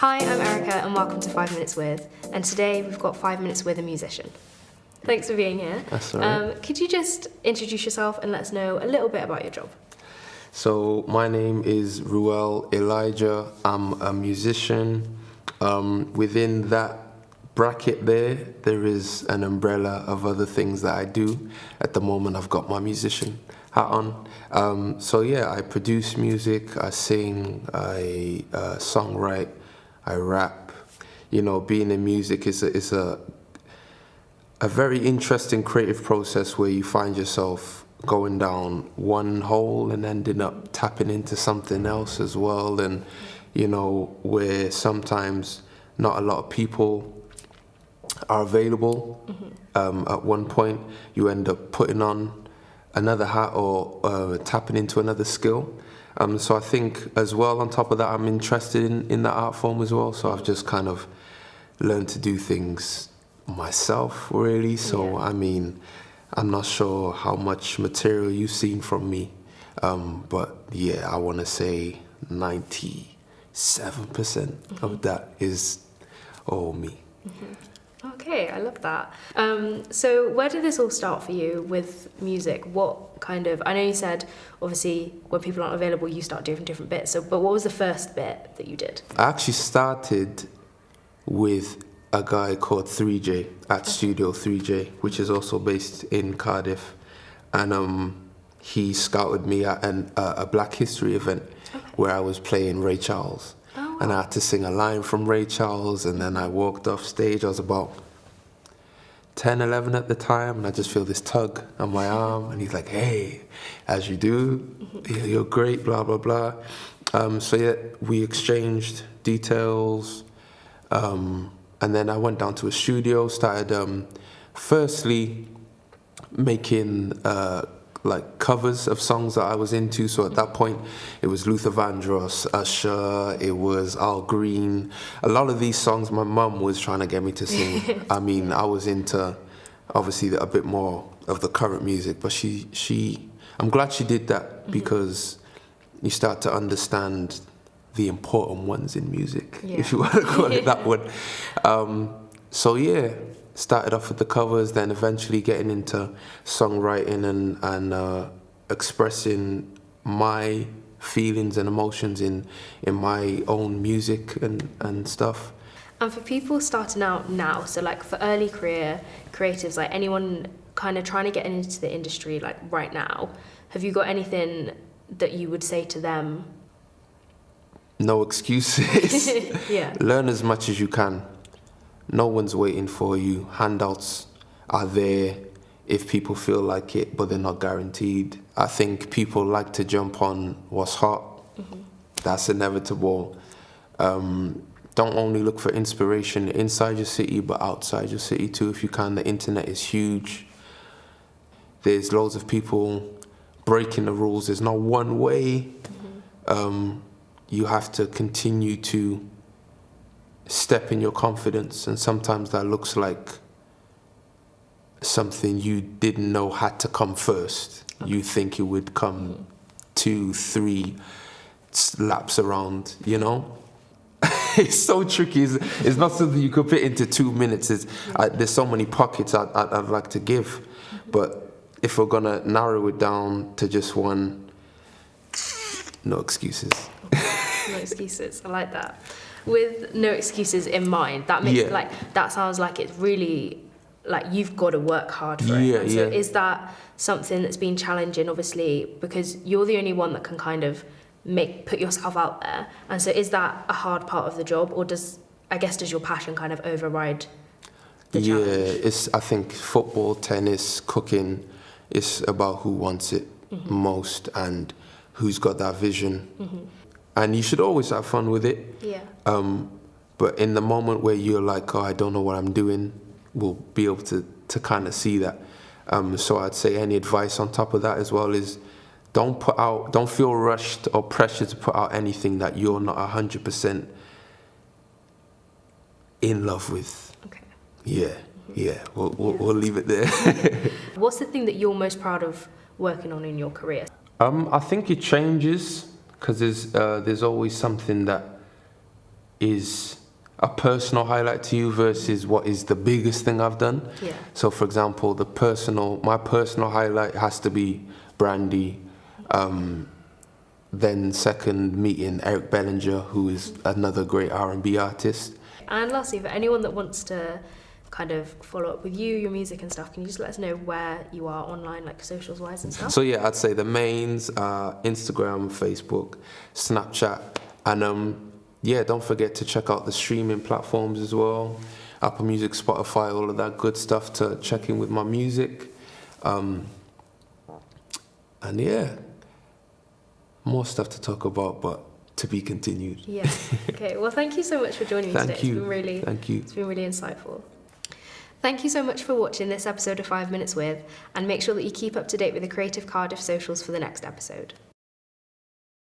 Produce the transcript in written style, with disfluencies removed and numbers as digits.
Hi, I'm Erykah and welcome to 5 Minutes With, and today we've got 5 Minutes With a musician. Thanks for being here. That's all right. Could you just introduce yourself and let us know a little bit about your job? So my name is Reuel Elijah. I'm a musician. Within that bracket there is an umbrella of other things that I do. At the moment, I've got my musician hat on. So yeah, I produce music, I sing, I songwrite, I rap. You know, being in music is a very interesting creative process where you find yourself going down one hole and ending up tapping into something else as well. And, you know, where sometimes not a lot of people are available. At one point, you end up putting on another hat or tapping into another skill. So I think as well, on top of that, I'm interested in that art form as well. So I've just kind of learned to do things myself, really. So, I mean, I'm not sure how much material you've seen from me. But yeah, I want to say 97% of that is all me. Okay, I love that. So where did this all start for you with music? What kind of, I know you said, obviously, when people aren't available, you start doing different bits. So, but what was the first bit that you did? I actually started with a guy called 3J at Studio 3J, which is also based in Cardiff. And he scouted me at a Black History event where I was playing Ray Charles. And I had to sing a line from Ray Charles, and then I walked off stage. I was about 10, 11 at the time, and I just feel this tug on my arm, and he's like, "Hey, as you do, you're great, blah, blah, blah." So yeah, we exchanged details, and then I went down to a studio, started firstly making like covers of songs that I was into. So at that point, it was Luther Vandross, Usher, it was Al Green. A lot of these songs my mum was trying to get me to sing. I mean, I was into obviously a bit more of the current music, but I'm glad she did that because you start to understand the important ones in music, if you want to call it that one. So yeah, started off with the covers, then eventually getting into songwriting and expressing my feelings and emotions in my own music and stuff. And for people starting out now, so like for early career creatives, like anyone kind of trying to get into the industry like right now, have you got anything that you would say to them? No excuses. Learn as much as you can. No one's waiting for you. Handouts are there if people feel like it, but they're not guaranteed. I think people like to jump on what's hot. That's inevitable. Don't only look for inspiration inside your city, but outside your city too, if you can. The internet is huge. There's loads of people breaking the rules. There's not one way. You have to continue to step in your confidence, and sometimes that looks like something you didn't know had to come first. You think it would come 2, 3 laps around, you know? It's so tricky. It's not something you could fit into 2 minutes. There's so many pockets I'd like to give, but if we're gonna narrow it down to just one, no excuses. No excuses, I like that. With no excuses in mind, that makes that sounds like it's really like you've got to work hard for it. So is that something that's been challenging, obviously, because you're the only one that can kind of put yourself out there, and so is that a hard part of the job, or does your passion kind of override the challenge? I think football, tennis, cooking, it's about who wants it most and who's got that vision. And you should always have fun with it. But in the moment where you're like, I don't know what I'm doing, we'll be able to kind of see that. So I'd say any advice on top of that as well is don't feel rushed or pressured to put out anything that you're not 100% in love with. We'll leave it there. What's the thing that you're most proud of working on in your career? I think it changes, because there's always something that is a personal highlight to you versus what is the biggest thing I've done. Yeah. So, for example, my personal highlight has to be Brandy. Then second, meeting Eric Bellinger, who is another great R&B artist. And lastly, for anyone that wants to kind of follow up with you, your music and stuff, can you just let us know where you are online, like socials wise and stuff? So yeah, I'd say the mains are Instagram, Facebook, Snapchat, and yeah, don't forget to check out the streaming platforms as well. Apple Music, Spotify, all of that good stuff to check in with my music. And yeah, more stuff to talk about, but to be continued. Yeah. Okay. Well, thank you so much for joining me today. Thank you. It's been really insightful. Thank you so much for watching this episode of 5 Minutes With, and make sure that you keep up to date with the Creative Cardiff socials for the next episode.